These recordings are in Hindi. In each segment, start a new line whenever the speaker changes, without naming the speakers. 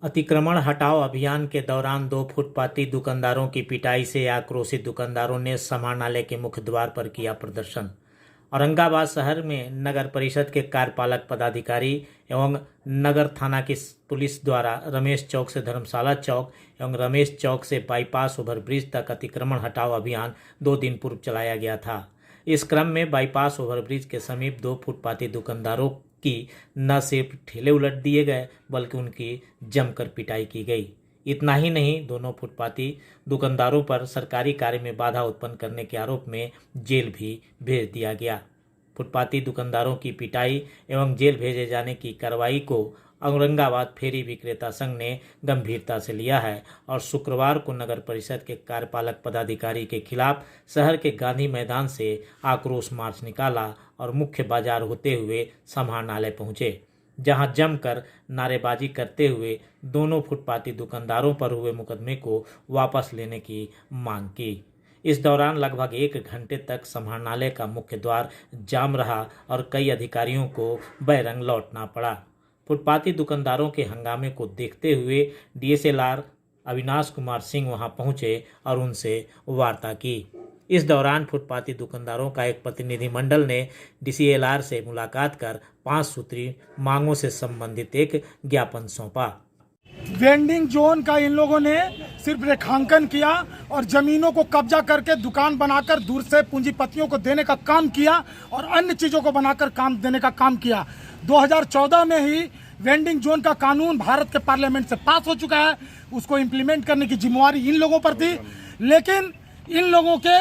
अतिक्रमण हटाओ अभियान के दौरान 2 फुटपाती दुकानदारों की पिटाई से आक्रोशित दुकानदारों ने समाहरणालय के मुख्य द्वार पर किया प्रदर्शन। औरंगाबाद शहर में नगर परिषद के कार्यपालक पदाधिकारी एवं नगर थाना की पुलिस द्वारा रमेश चौक से धर्मशाला चौक एवं रमेश चौक से बाईपास ओवरब्रिज तक अतिक्रमण हटाओ अभियान 2 दिन पूर्व चलाया गया था। इस क्रम में बाईपास ओवरब्रिज के समीप 2 फुटपाती दुकानदारों की न सिर्फ ठेले उलट दिए गए बल्कि उनकी जमकर पिटाई की गई। इतना ही नहीं, दोनों फुटपाती दुकानदारों पर सरकारी कार्य में बाधा उत्पन्न करने के आरोप में जेल भी भेज दिया गया। फुटपाती दुकानदारों की पिटाई एवं जेल भेजे जाने की कार्रवाई को औरंगाबाद फेरी विक्रेता संघ ने गंभीरता से लिया है और शुक्रवार को नगर परिषद के कार्यपालक पदाधिकारी के खिलाफ शहर के गांधी मैदान से आक्रोश मार्च निकाला और मुख्य बाजार होते हुए समाहरणालय पहुंचे, जहां जमकर नारेबाजी करते हुए दोनों फुटपाती दुकानदारों पर हुए मुकदमे को वापस लेने की मांग की। इस दौरान लगभग 1 घंटे तक समाहरणालय का मुख्य द्वार जाम रहा और कई अधिकारियों को बैरंग लौटना पड़ा। फुटपाती दुकानदारों के हंगामे को देखते हुए डीएसएलआर अविनाश कुमार सिंह वहां पहुंचे और उनसे वार्ता की। इस दौरान फुटपाती दुकानदारों का एक प्रतिनिधिमंडल ने डीसीएलआर से मुलाकात कर 5 सूत्री मांगों से संबंधित एक ज्ञापन सौंपा।
वेंडिंग जोन का इन लोगों ने सिर्फ रेखांकन किया और जमीनों को कब्जा करके दुकान बनाकर दूर से पूंजीपतियों को देने का काम किया और अन्य चीजों को बनाकर काम देने का काम किया। 2014 में ही वेंडिंग जोन का कानून भारत के पार्लियामेंट से पास हो चुका है। उसको इम्प्लीमेंट करने की जिम्मेवारी इन लोगों पर थी, लेकिन इन लोगों के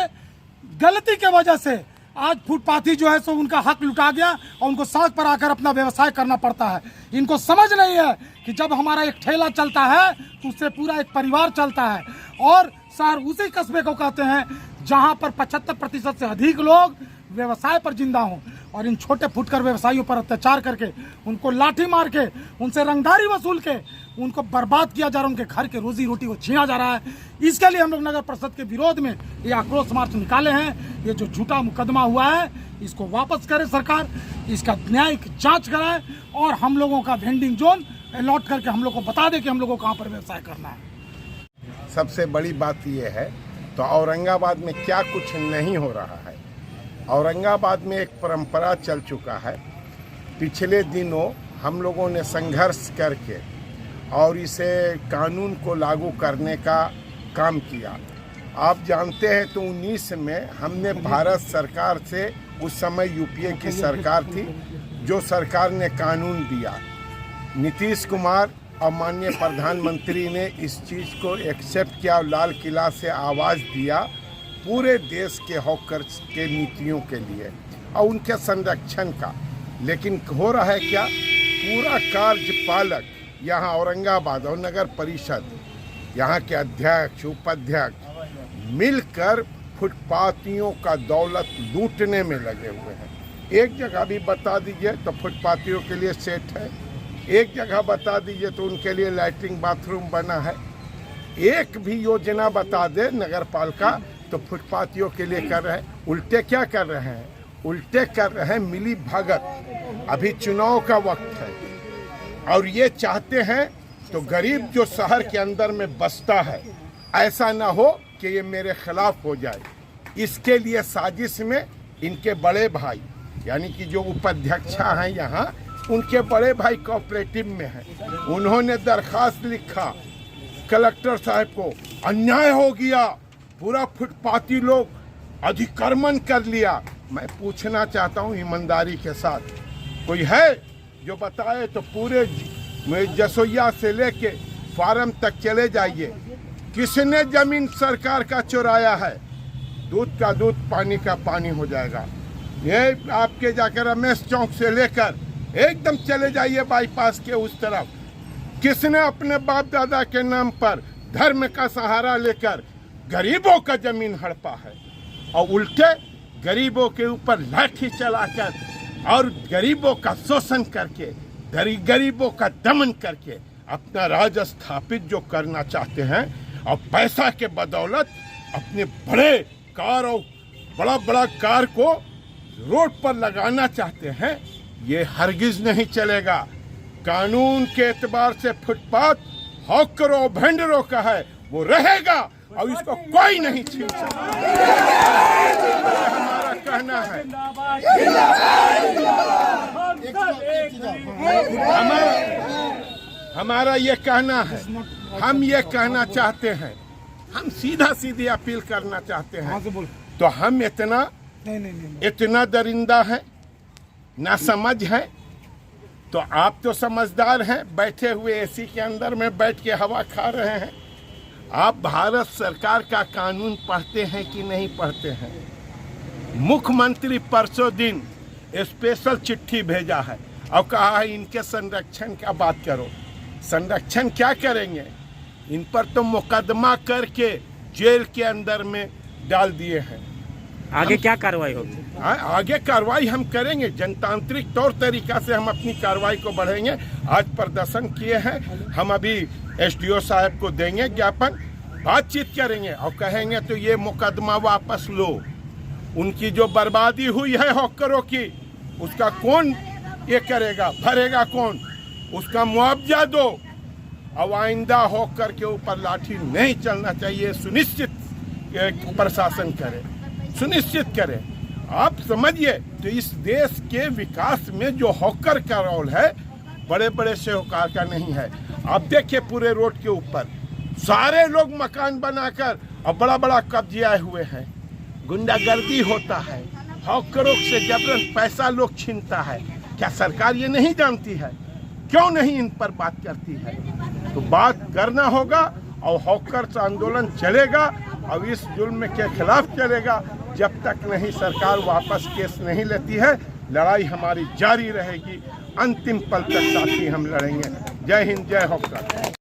गलती के वजह से आज फुटपाथी जो है सो उनका हक लुटा गया और उनको सड़क पर आकर अपना व्यवसाय करना पड़ता है। इनको समझ नहीं है कि जब हमारा एक ठेला चलता है तो उससे पूरा एक परिवार चलता है और शहर उसी कस्बे को कहते हैं जहां पर 75% से अधिक लोग व्यवसाय पर जिंदा हों और इन छोटे फुटकर व्यवसायियों पर अत्याचार करके उनको लाठी मार के उनसे रंगदारी वसूल के उनको बर्बाद किया जा रहा है, उनके घर के रोजी रोटी को छीना जा रहा है। इसके लिए हम लोग नगर परिषद के विरोध में ये आक्रोश मार्च निकाले हैं। ये जो झूठा मुकदमा हुआ है इसको वापस करे सरकार, इसका न्यायिक जांच कराए और हम लोगों का वेंडिंग जोन अलॉट करके हम लोग को बता दे कि हम लोग को कहाँ पर व्यवसाय करना है।
सबसे बड़ी बात यह है तो औरंगाबाद में क्या कुछ नहीं हो रहा है। औरंगाबाद में एक परंपरा चल चुका है। पिछले दिनों हम लोगों ने संघर्ष करके और इसे कानून को लागू करने का काम किया। आप जानते हैं तो 19 में हमने भारत सरकार से, उस समय यूपीए की सरकार थी, जो सरकार ने कानून दिया, नीतीश कुमार और माननीय प्रधानमंत्री ने इस चीज़ को एक्सेप्ट किया और लाल किला से आवाज़ दिया पूरे देश के हॉकर के नीतियों के लिए और उनके संरक्षण का। लेकिन हो रहा है क्या, पूरा कार्यपालक यहाँ औरंगाबाद और नगर परिषद, यहाँ के अध्यक्ष उपाध्यक्ष मिलकर फुटपाथियों का दौलत लूटने में लगे हुए हैं। एक जगह भी बता दीजिए तो फुटपाथियों के लिए सेट है, एक जगह बता दीजिए तो उनके लिए लैट्रिन बाथरूम बना है। एक भी योजना बता दे नगर पालिका तो फुटपाथियों के लिए कर रहे हैं। उल्टे क्या कर रहे हैं, उल्टे कर रहे हैं मिली भगत। अभी चुनाव का वक्त है और ये चाहते हैं तो गरीब जो शहर के अंदर में बसता है ऐसा ना हो कि ये मेरे खिलाफ हो जाए। इसके लिए साजिश में इनके बड़े भाई यानी कि जो उपाध्यक्षा हैं यहाँ, उनके बड़े भाई कोऑपरेटिव में हैं। उन्होंने दरखास्त लिखा कलेक्टर साहब को, अन्याय हो गया, पूरा फुटपाती लोग अधिक्रमण कर लिया। मैं पूछना चाहता हूँ ईमानदारी के साथ, कोई है जो बताए तो पूरे जसोइया से लेके फार्म तक चले जाइए, किसने जमीन सरकार का चुराया है? दूध का दूध पानी का पानी हो जाएगा। ये आपके जाकर रमेश चौक से लेकर एकदम चले जाइए बाईपास के उस तरफ, किसने अपने बाप दादा के नाम पर धर्म का सहारा लेकर गरीबों का जमीन हड़पा है और उल्टे गरीबों के ऊपर लाठी चलाकर और गरीबों का शोषण करके, गरीबों का दमन करके अपना राज स्थापित जो करना चाहते हैं और पैसा के बदौलत अपने बड़े कार और बड़ा बड़ा कार को रोड पर लगाना चाहते हैं, ये हरगिज नहीं चलेगा। कानून के एतबार से फुटपाथ हॉकरों भेंडरों का है वो रहेगा और इसको कोई नहीं छीन सकता। हमारा कहना है, हमारा ये कहना है, हम ये कहना चाहते हैं, हम सीधा सीधी अपील करना चाहते हैं। तो हम इतना दरिंदा है, ना समझ है, तो आप तो समझदार हैं, बैठे हुए एसी के अंदर में बैठ के हवा खा रहे हैं। आप भारत सरकार का कानून पढ़ते हैं कि नहीं पढ़ते हैं? मुख्यमंत्री परसों दिन स्पेशल चिट्ठी भेजा है और कहा है इनके संरक्षण का बात करो। संरक्षण क्या करेंगे? इन पर तो मुकदमा करके जेल के अंदर में डाल दिए हैं।
आगे क्या कार्रवाई होगी?
आगे कार्रवाई हम करेंगे, जनतांत्रिक तौर तरीका से हम अपनी कार्रवाई को बढ़ेंगे। आज प्रदर्शन किए हैं, हम अभी एसडीओ साहब को देंगे ज्ञापन, बातचीत करेंगे और कहेंगे तो ये मुकदमा वापस लो। उनकी जो बर्बादी हुई है हॉकरों की, उसका कौन ये करेगा, भरेगा कौन? उसका मुआवजा दो। और आइंदा हॉकर के ऊपर लाठी नहीं चलना चाहिए, सुनिश्चित प्रशासन करे, सुनिश्चित करे। आप समझिए, तो इस देश के विकास में जो हॉकर का रोल है बड़े बड़े साहूकार का नहीं है। आप देखिए पूरे रोड के ऊपर सारे लोग मकान बनाकर और बड़ा बड़ा कब्जे आए हुए हैं। गुंडागर्दी होता है, हॉकरों से जबरन पैसा लोग छीनता है। क्या सरकार ये नहीं जानती है? क्यों नहीं इन पर बात करती है? तो बात करना होगा और हॉकर्स आंदोलन चलेगा और इस जुल्म के खिलाफ चलेगा। जब तक नहीं सरकार वापस केस नहीं लेती है, लड़ाई हमारी जारी रहेगी। अंतिम पल तक साथी हम लड़ेंगे। जय हिंद, जय हॉकर।